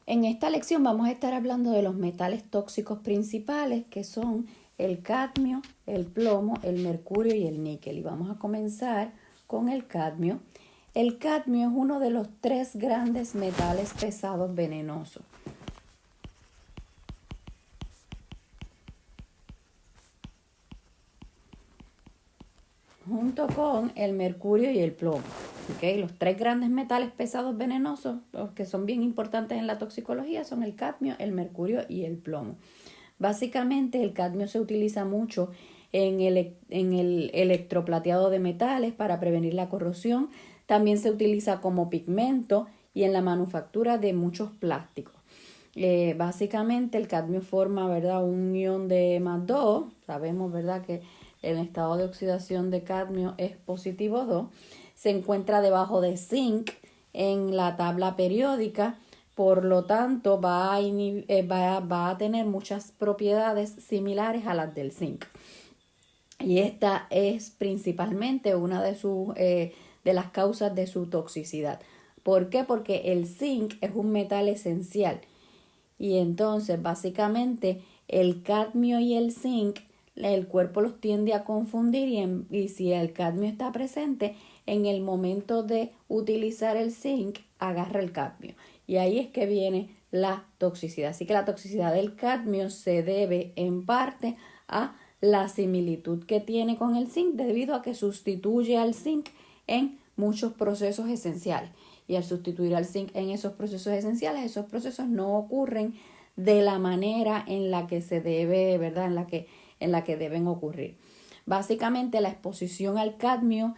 En esta lección vamos a estar hablando de los metales tóxicos principales, que son el cadmio, el plomo, el mercurio y el níquel. Y vamos a comenzar con el cadmio. El cadmio es uno de los 3 grandes metales pesados venenosos. Junto con el mercurio y el plomo. ¿Okay? Los 3 grandes metales pesados venenosos, los que son bien importantes en la toxicología, son el cadmio, el mercurio y el plomo. Básicamente el cadmio se utiliza mucho en el electroplateado de metales para prevenir la corrosión. También se utiliza como pigmento y en la manufactura de muchos plásticos. Básicamente el cadmio forma, ¿verdad?, un ion de +2. Sabemos, ¿verdad?, que el estado de oxidación de cadmio es positivo 2. Se encuentra debajo de zinc en la tabla periódica. Por lo tanto, va a tener muchas propiedades similares a las del zinc. Y esta es principalmente una de las causas de su toxicidad. ¿Por qué? Porque el zinc es un metal esencial. Y entonces, básicamente, el cadmio y el zinc, el cuerpo los tiende a confundir y si el cadmio está presente, en el momento de utilizar el zinc, agarra el cadmio. Y ahí es que viene la toxicidad. Así que la toxicidad del cadmio se debe en parte a la similitud que tiene con el zinc debido a que sustituye al zinc en muchos procesos esenciales. Y al sustituir al zinc en esos procesos esenciales, esos procesos no ocurren de la manera en la que se debe, ¿verdad?, en la que deben ocurrir. Básicamente la exposición al cadmio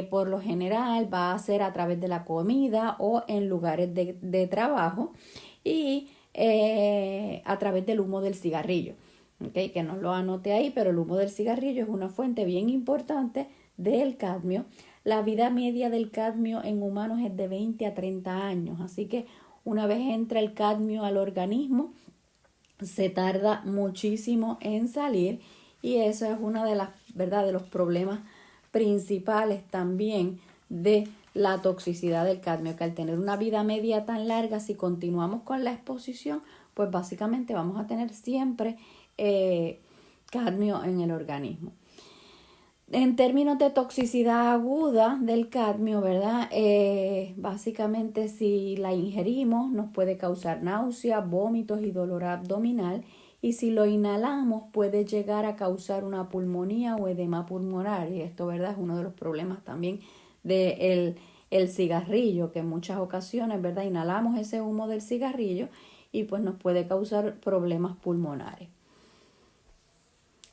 por lo general va a ser a través de la comida o en lugares de trabajo y a través del humo del cigarrillo. ¿Okay? Que no lo anote ahí, pero el humo del cigarrillo es una fuente bien importante del cadmio. La vida media del cadmio en humanos es de 20 a 30 años, así que una vez entra el cadmio al organismo, se tarda muchísimo en salir y eso es una de las, ¿verdad?, de los problemas principales también de la toxicidad del cadmio, que al tener una vida media tan larga, si continuamos con la exposición, pues básicamente vamos a tener siempre cadmio en el organismo. En términos de toxicidad aguda del cadmio, ¿verdad? Básicamente si la ingerimos nos puede causar náuseas, vómitos y dolor abdominal, y si lo inhalamos puede llegar a causar una pulmonía o edema pulmonar, y esto, ¿verdad?, es uno de los problemas también del cigarrillo, que en muchas ocasiones, ¿verdad?, inhalamos ese humo del cigarrillo y pues nos puede causar problemas pulmonares.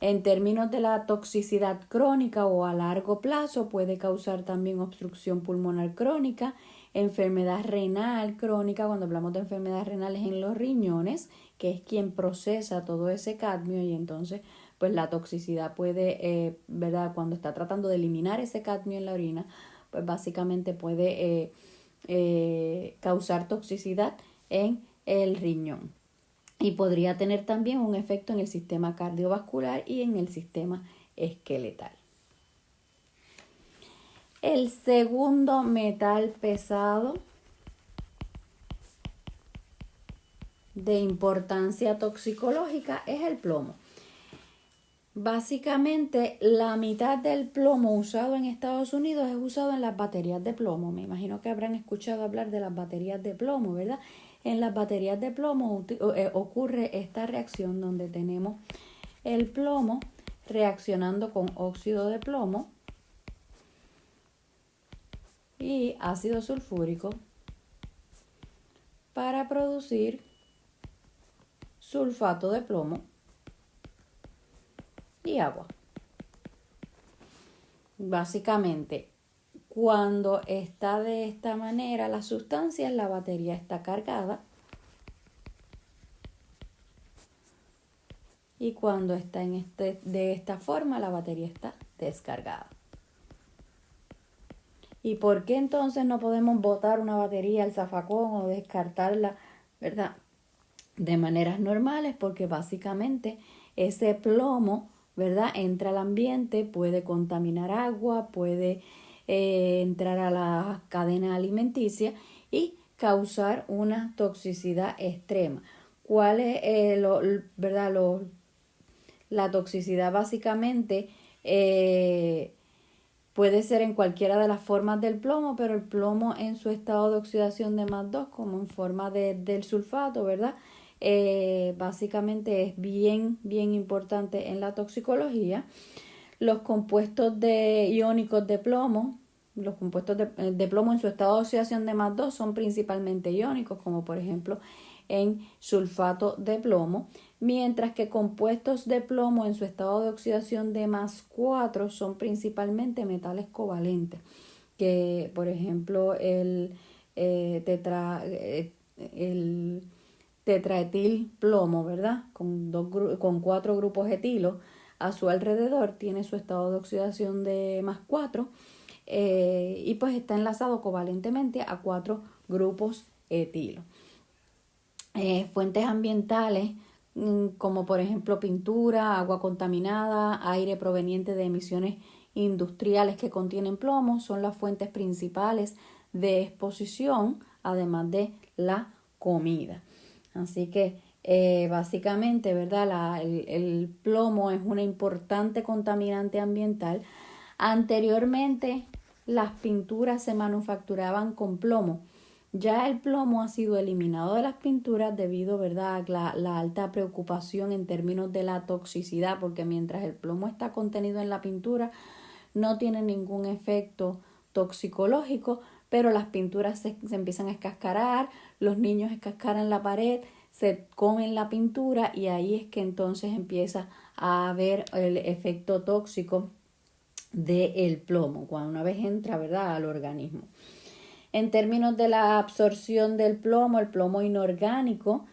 En términos de la toxicidad crónica o a largo plazo, puede causar también obstrucción pulmonar crónica, enfermedad renal crónica. Cuando hablamos de enfermedades renales, en los riñones, que es quien procesa todo ese cadmio, y entonces pues la toxicidad puede, ¿verdad?, cuando está tratando de eliminar ese cadmio en la orina, pues básicamente puede causar toxicidad en el riñón. Y podría tener también un efecto en el sistema cardiovascular y en el sistema esqueletal. El segundo metal pesado de importancia toxicológica es el plomo. Básicamente, la mitad del plomo usado en Estados Unidos es usado en las baterías de plomo. Me imagino que habrán escuchado hablar de las baterías de plomo, ¿verdad? En las baterías de plomo ocurre esta reacción donde tenemos el plomo reaccionando con óxido de plomo y ácido sulfúrico para producir sulfato de plomo y agua. Básicamente, cuando está de esta manera la sustancia, la batería está cargada, y cuando está de esta forma, la batería está descargada. ¿Y por qué entonces no podemos botar una batería al zafacón o descartarla, ¿verdad?, de maneras normales? Porque básicamente ese plomo, ¿verdad?, entra al ambiente, puede contaminar agua, puede entrar a la cadena alimenticia y causar una toxicidad extrema. ¿Cuál es verdad? La toxicidad básicamente puede ser en cualquiera de las formas del plomo, pero el plomo en su estado de oxidación de más 2, como en forma del sulfato, ¿verdad? Básicamente es bien importante en la toxicología. Los compuestos iónicos de plomo, los compuestos de plomo en su estado de oxidación de más 2 son principalmente iónicos, como por ejemplo en sulfato de plomo, mientras que compuestos de plomo en su estado de oxidación de más 4 son principalmente metales covalentes, que por ejemplo el tetraetil plomo, ¿verdad? Con 4 grupos etilo a su alrededor, tiene su estado de oxidación de más 4 y pues está enlazado covalentemente a 4 grupos etilo. Fuentes ambientales como por ejemplo pintura, agua contaminada, aire proveniente de emisiones industriales que contienen plomo son las fuentes principales de exposición, además de la comida. Así que básicamente, ¿verdad? El plomo es una importante contaminante ambiental. Anteriormente las pinturas se manufacturaban con plomo. Ya el plomo ha sido eliminado de las pinturas debido, ¿verdad?, a la alta preocupación en términos de la toxicidad, porque mientras el plomo está contenido en la pintura no tiene ningún efecto toxicológico, pero las pinturas se empiezan a escascarar, los niños escascaran la pared, se comen la pintura y ahí es que entonces empieza a haber el efecto tóxico del plomo, cuando una vez entra, ¿verdad?, al organismo. En términos de la absorción del plomo, el plomo inorgánico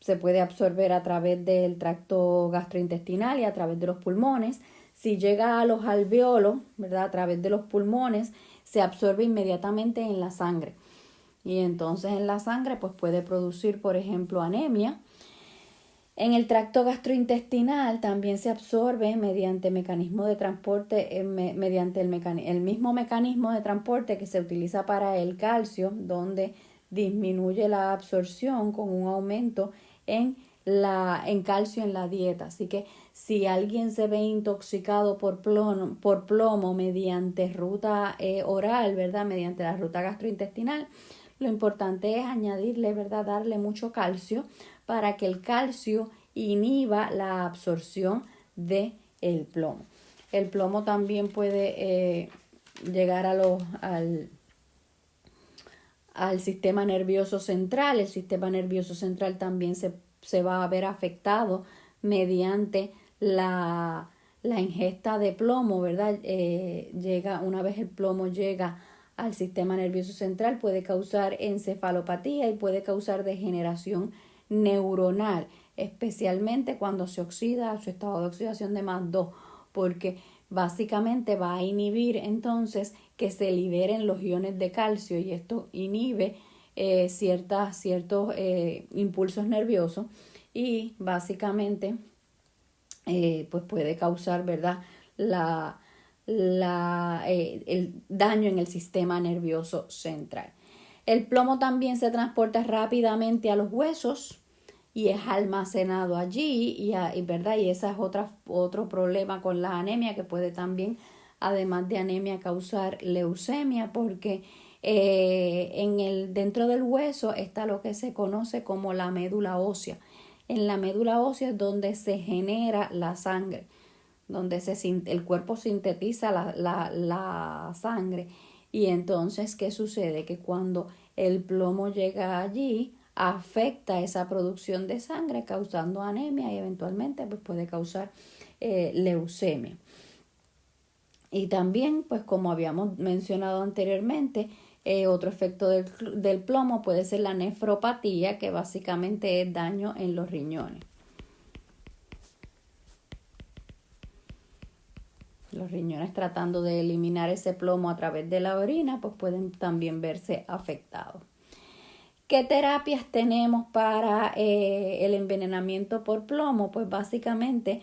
se puede absorber a través del tracto gastrointestinal y a través de los pulmones. Si llega a los alveolos, ¿verdad?, a través de los pulmones, se absorbe inmediatamente en la sangre. Y entonces en la sangre pues puede producir, por ejemplo, anemia. En el tracto gastrointestinal también se absorbe mediante mecanismo de transporte, mediante el mismo mecanismo de transporte que se utiliza para el calcio, donde disminuye la absorción con un aumento en calcio en la dieta. Así que si alguien se ve intoxicado por plomo mediante ruta oral, ¿verdad?, mediante la ruta gastrointestinal, lo importante es añadirle, ¿verdad?, darle mucho calcio para que el calcio inhiba la absorción del plomo. El plomo también puede llegar al sistema nervioso central. El sistema nervioso central también se va a ver afectado mediante la ingesta de plomo, ¿verdad? Una vez el plomo llega al sistema nervioso central, puede causar encefalopatía y puede causar degeneración neuronal, especialmente cuando se oxida a su estado de oxidación de más 2, porque básicamente va a inhibir entonces que se liberen los iones de calcio y esto inhibe ciertos impulsos nerviosos y básicamente pues puede causar, ¿verdad?, el daño en el sistema nervioso central. El plomo también se transporta rápidamente a los huesos y es almacenado allí ¿verdad? Y ese es otro problema con la anemia, que puede también, además de anemia, causar leucemia, porque dentro del hueso está lo que se conoce como la médula ósea. En la médula ósea es donde se genera la sangre, donde el cuerpo sintetiza la sangre. Y entonces, ¿qué sucede? Que cuando el plomo llega allí, afecta esa producción de sangre, causando anemia y eventualmente pues, puede causar leucemia. Y también, pues como habíamos mencionado anteriormente, otro efecto del plomo puede ser la nefropatía, que básicamente es daño en los riñones. Los riñones, tratando de eliminar ese plomo a través de la orina, pues pueden también verse afectados. ¿Qué terapias tenemos para el envenenamiento por plomo? Pues básicamente,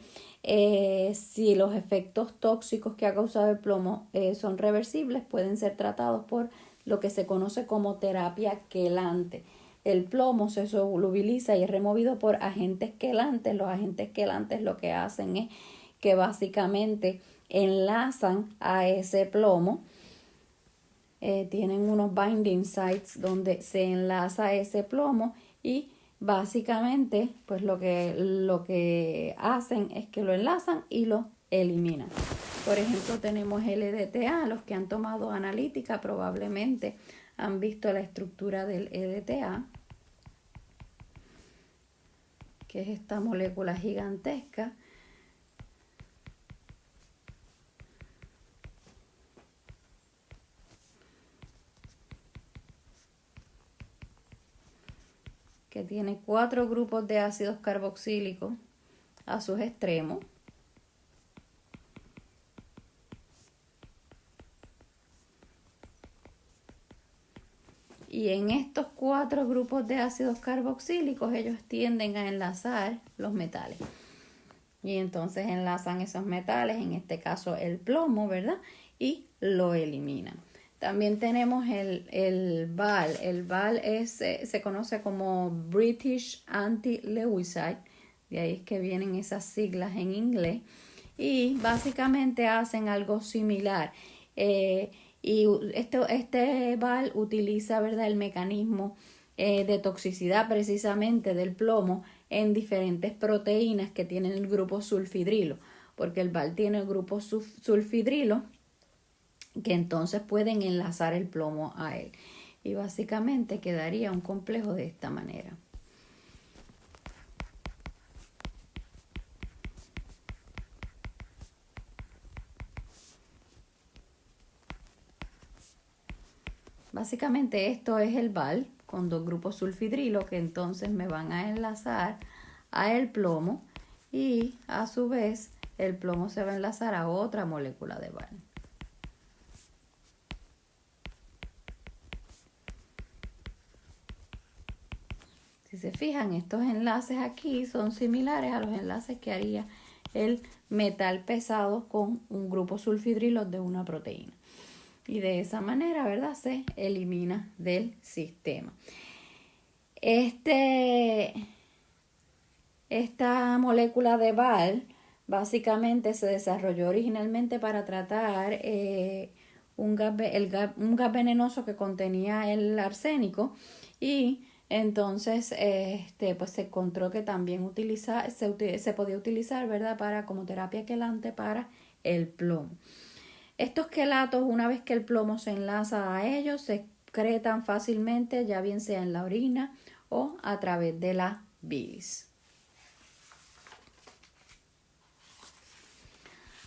si los efectos tóxicos que ha causado el plomo son reversibles, pueden ser tratados por lo que se conoce como terapia quelante. El plomo se solubiliza y es removido por agentes quelantes. Los agentes quelantes lo que hacen es que básicamente enlazan a ese plomo. Tienen unos binding sites donde se enlaza ese plomo y básicamente pues lo que hacen es que lo enlazan y lo eliminan. Por ejemplo, tenemos el EDTA. Los que han tomado analítica probablemente han visto la estructura del EDTA, que es esta molécula gigantesca que tiene 4 grupos de ácidos carboxílicos a sus extremos. Y en estos 4 grupos de ácidos carboxílicos ellos tienden a enlazar los metales. Y entonces enlazan esos metales, en este caso el plomo, ¿verdad? Y lo eliminan. También tenemos el BAL. El BAL se conoce como British Anti-Lewishite. De ahí es que vienen esas siglas en inglés. Y básicamente hacen algo similar. Y este BAL utiliza, ¿verdad?, el mecanismo de toxicidad precisamente del plomo en diferentes proteínas que tienen el grupo sulfidrilo, porque el BAL tiene el grupo sulfidrilo que entonces pueden enlazar el plomo a él. Y básicamente quedaría un complejo de esta manera. Básicamente esto es el BAL con 2 grupos sulfidrilo que entonces me van a enlazar a el plomo y a su vez el plomo se va a enlazar a otra molécula de BAL. Si se fijan, estos enlaces aquí son similares a los enlaces que haría el metal pesado con un grupo sulfidrilo de una proteína. Y de esa manera, ¿verdad?, se elimina del sistema. Esta molécula de BAL básicamente se desarrolló originalmente para tratar un gas venenoso que contenía el arsénico, y entonces pues se encontró que también se podía utilizar, ¿verdad?, como terapia quelante para el plomo. Estos quelatos, una vez que el plomo se enlaza a ellos, se excretan fácilmente, ya bien sea en la orina o a través de la bilis.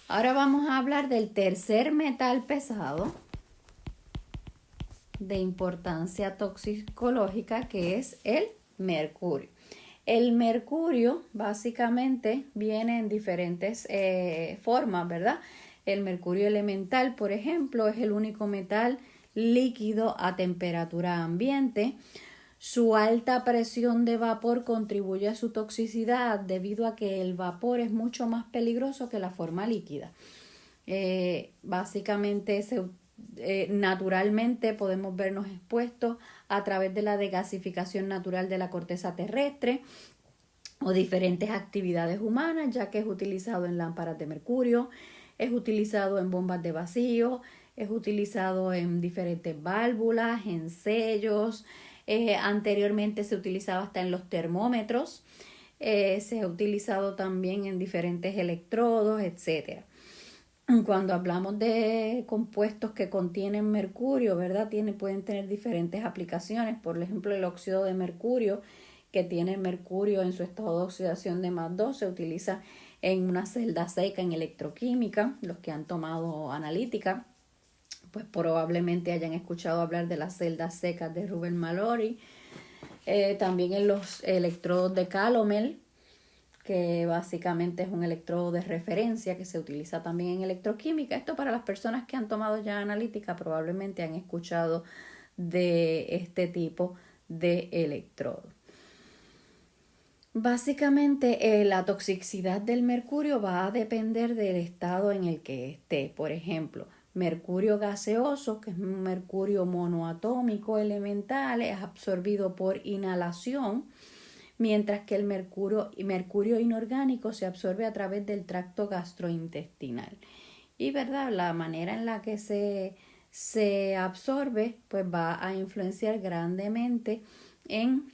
Ahora vamos a hablar del tercer metal pesado de importancia toxicológica, que es el mercurio. El mercurio básicamente viene en diferentes formas, ¿verdad? El mercurio elemental, por ejemplo, es el único metal líquido a temperatura ambiente. Su alta presión de vapor contribuye a su toxicidad debido a que el vapor es mucho más peligroso que la forma líquida. Básicamente naturalmente podemos vernos expuestos a través de la desgasificación natural de la corteza terrestre o diferentes actividades humanas, ya que es utilizado en lámparas de mercurio, es utilizado en bombas de vacío, es utilizado en diferentes válvulas, en sellos. Anteriormente se utilizaba hasta en los termómetros, se ha utilizado también en diferentes electrodos, etc. Cuando hablamos de compuestos que contienen mercurio, ¿verdad?, pueden tener diferentes aplicaciones. Por ejemplo, el óxido de mercurio, que tiene mercurio en su estado de oxidación de +2, se utiliza en una celda seca en electroquímica. Los que han tomado analítica pues probablemente hayan escuchado hablar de las celdas secas de Rubén Mallory. También en los electrodos de Calomel, que básicamente es un electrodo de referencia que se utiliza también en electroquímica. Esto para las personas que han tomado ya analítica probablemente han escuchado de este tipo de electrodo. Básicamente la toxicidad del mercurio va a depender del estado en el que esté. Por ejemplo, mercurio gaseoso, que es un mercurio monoatómico elemental, es absorbido por inhalación, mientras que el mercurio inorgánico se absorbe a través del tracto gastrointestinal. Y verdad, la manera en la que se absorbe, pues va a influenciar grandemente en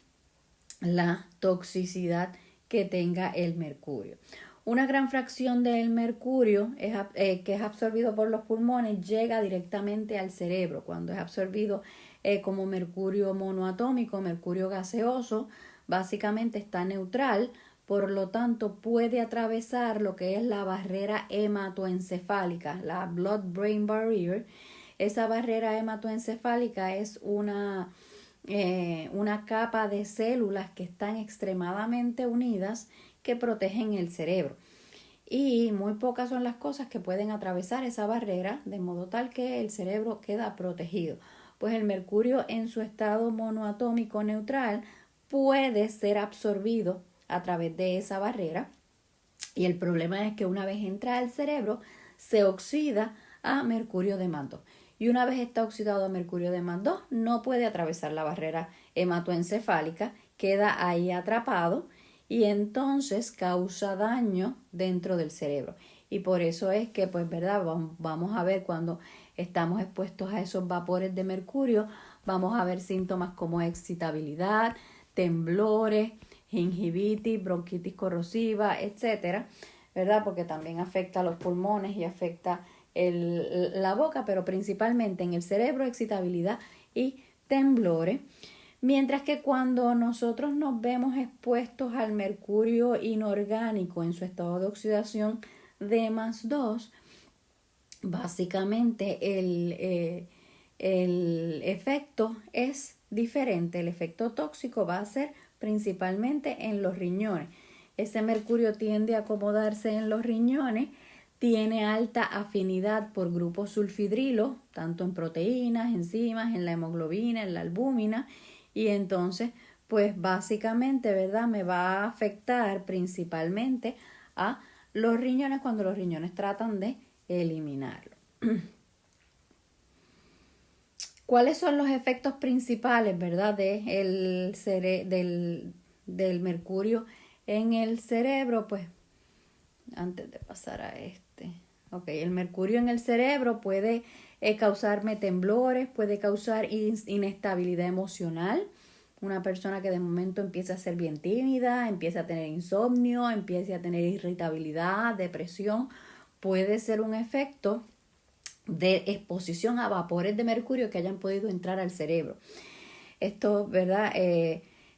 la toxicidad que tenga el mercurio. Una gran fracción del mercurio que es absorbido por los pulmones llega directamente al cerebro. Cuando es absorbido como mercurio monoatómico, mercurio gaseoso, básicamente está neutral, por lo tanto puede atravesar lo que es la barrera hematoencefálica, la blood-brain barrier. Esa barrera hematoencefálica es una capa de células que están extremadamente unidas que protegen el cerebro. Y muy pocas son las cosas que pueden atravesar esa barrera de modo tal que el cerebro queda protegido. Pues el mercurio en su estado monoatómico neutral puede ser absorbido a través de esa barrera, y el problema es que una vez entra al cerebro se oxida a mercurio de más 2. Y una vez está oxidado a mercurio de más 2, no puede atravesar la barrera hematoencefálica, queda ahí atrapado y entonces causa daño dentro del cerebro. Y por eso es que, pues, ¿verdad? Vamos a ver cuando estamos expuestos a esos vapores de mercurio, vamos a ver síntomas como excitabilidad, temblores, gingivitis, bronquitis corrosiva, etcétera, ¿verdad? Porque también afecta a los pulmones y afecta la boca, pero principalmente en el cerebro, excitabilidad y temblores. Mientras que cuando nosotros nos vemos expuestos al mercurio inorgánico en su estado de oxidación de más 2, básicamente el efecto es diferente. El efecto tóxico va a ser principalmente en los riñones. Ese mercurio tiende a acomodarse en los riñones, tiene alta afinidad por grupos sulfidrilos, tanto en proteínas, enzimas, en la hemoglobina, en la albúmina, y entonces, pues básicamente, ¿verdad? Me va a afectar principalmente a los riñones cuando los riñones tratan de eliminarlo. ¿Cuáles son los efectos principales, verdad, del mercurio en el cerebro? Pues antes de pasar a el mercurio en el cerebro puede causarme temblores, puede causar inestabilidad emocional. Una persona que de momento empieza a ser bien tímida, empieza a tener insomnio, empieza a tener irritabilidad, depresión, puede ser un efecto de exposición a vapores de mercurio que hayan podido entrar al cerebro. Esto, ¿verdad?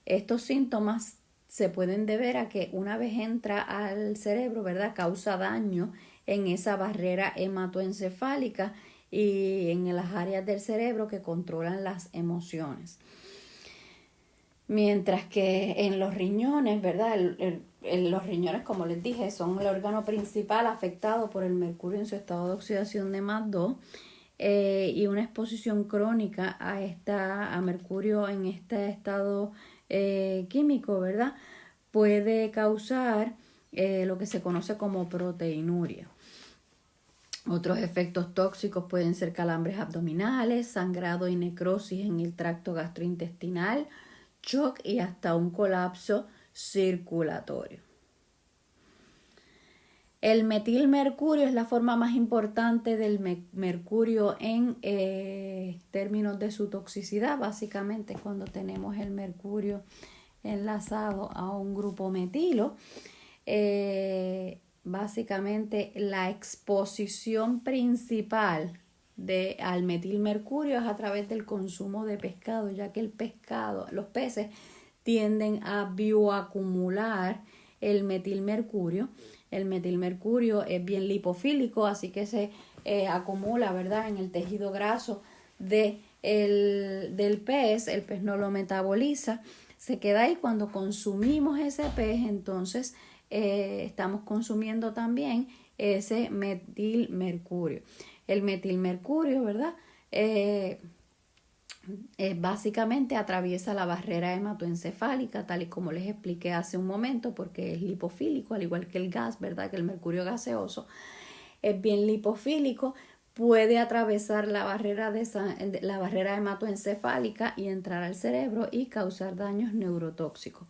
Estos síntomas se pueden deber a que una vez entra al cerebro, ¿verdad? Causa daño en esa barrera hematoencefálica y en las áreas del cerebro que controlan las emociones. Mientras que en los riñones, ¿verdad? Los riñones, como les dije, son el órgano principal afectado por el mercurio en su estado de oxidación de más 2, y una exposición crónica a mercurio en este estado químico, ¿verdad? Puede causar lo que se conoce como proteinuria. Otros efectos tóxicos pueden ser calambres abdominales, sangrado y necrosis en el tracto gastrointestinal, shock y hasta un colapso circulatorio. El metilmercurio es la forma más importante del mercurio en términos de su toxicidad. Básicamente, cuando tenemos el mercurio enlazado a un grupo metilo, básicamente la exposición principal al metilmercurio es a través del consumo de pescado, ya que los peces tienden a bioacumular el metilmercurio. El metilmercurio es bien lipofílico, así que se acumula, ¿verdad?, en el tejido graso del pez. El pez no lo metaboliza, se queda ahí. Cuando consumimos ese pez, entonces estamos consumiendo también ese metilmercurio. El metilmercurio, ¿verdad?, básicamente atraviesa la barrera hematoencefálica, tal y como les expliqué hace un momento, porque es lipofílico, al igual que el gas, ¿verdad?, que el mercurio gaseoso es bien lipofílico, puede atravesar la barrera hematoencefálica y entrar al cerebro y causar daños neurotóxicos.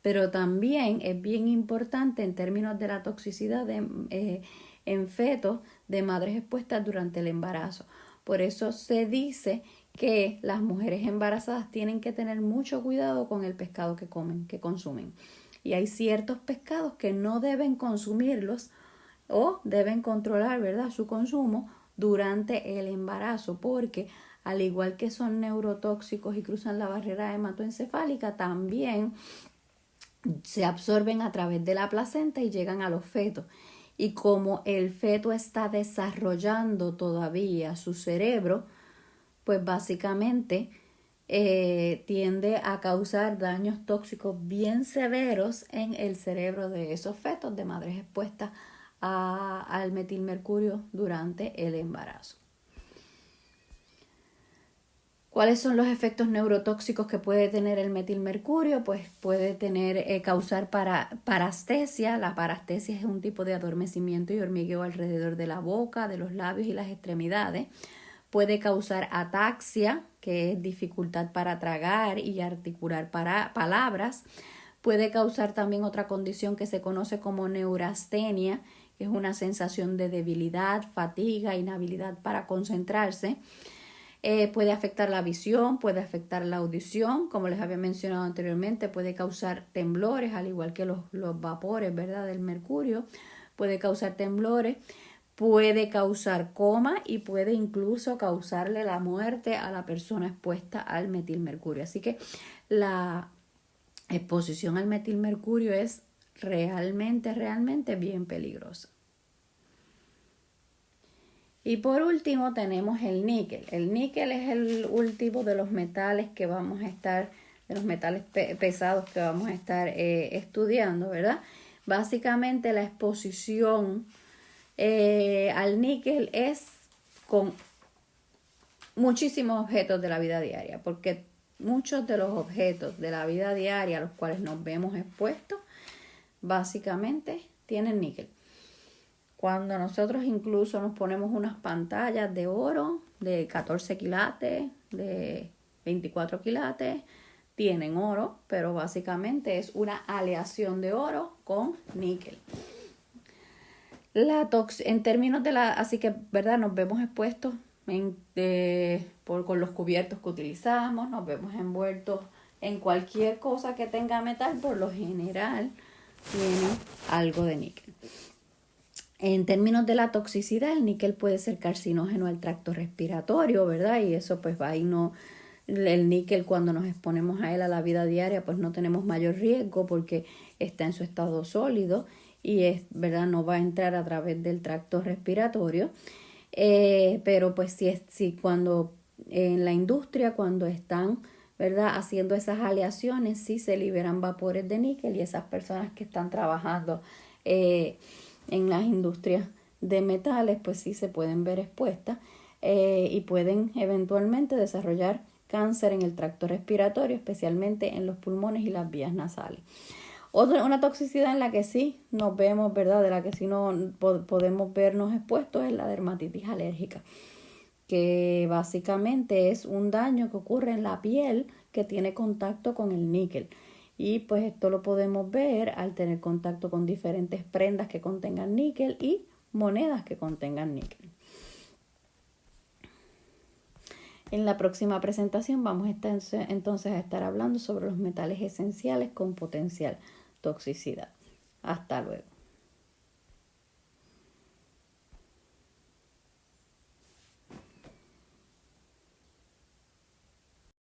Pero también es bien importante en términos de la toxicidad en fetos de madres expuestas durante el embarazo. Por eso se dice que las mujeres embarazadas tienen que tener mucho cuidado con el pescado que consumen. Y hay ciertos pescados que no deben consumirlos o deben controlar, ¿verdad?, su consumo durante el embarazo, porque al igual que son neurotóxicos y cruzan la barrera hematoencefálica, también se absorben a través de la placenta y llegan a los fetos. Y como el feto está desarrollando todavía su cerebro, pues básicamente tiende a causar daños tóxicos bien severos en el cerebro de esos fetos de madres expuestas al metilmercurio durante el embarazo. ¿Cuáles son los efectos neurotóxicos que puede tener el metilmercurio? Pues puede causar parestesia. La parestesia es un tipo de adormecimiento y hormigueo alrededor de la boca, de los labios y las extremidades. Puede causar ataxia, que es dificultad para tragar y articular palabras. Puede causar también otra condición que se conoce como neurastenia, que es una sensación de debilidad, fatiga, inhabilidad para concentrarse. Puede afectar la visión, puede afectar la audición, como les había mencionado anteriormente, puede causar temblores, al igual que los vapores, ¿verdad?, del mercurio. Puede causar temblores, puede causar coma y puede incluso causarle la muerte a la persona expuesta al metilmercurio. Así que la exposición al metilmercurio es realmente bien peligrosa. Y por último tenemos el níquel. El níquel es el último de los metales que vamos a estar, de los metales pesados que vamos a estar estudiando, ¿verdad? Básicamente la exposición al níquel es con muchísimos objetos de la vida diaria, porque muchos de los objetos de la vida diaria a los cuales nos vemos expuestos, básicamente tienen níquel. Cuando nosotros incluso nos ponemos unas pantallas de oro de 14 quilates, de 24 quilates, tienen oro, pero básicamente es una aleación de oro con níquel. En términos de así que, ¿verdad?, nos vemos expuestos con los cubiertos que utilizamos, nos vemos envueltos en cualquier cosa que tenga metal, por lo general tiene algo de níquel. En términos de la toxicidad, el níquel puede ser carcinógeno al tracto respiratorio, ¿verdad? Y eso pues ahí no, el níquel cuando nos exponemos a él a la vida diaria pues no tenemos mayor riesgo porque está en su estado sólido y ¿verdad?, no va a entrar a través del tracto respiratorio. Pero pues si cuando en la industria, cuando están, ¿verdad?, haciendo esas aleaciones, sí se liberan vapores de níquel y esas personas que están trabajando en las industrias de metales, pues sí se pueden ver expuestas y pueden eventualmente desarrollar cáncer en el tracto respiratorio, especialmente en los pulmones y las vías nasales. Una toxicidad en la que sí nos vemos, ¿verdad?, de la que sí no podemos vernos expuestos es la dermatitis alérgica, que básicamente es un daño que ocurre en la piel que tiene contacto con el níquel. Y pues esto lo podemos ver al tener contacto con diferentes prendas que contengan níquel y monedas que contengan níquel. En la próxima presentación vamos a entonces a estar hablando sobre los metales esenciales con potencial toxicidad. Hasta luego.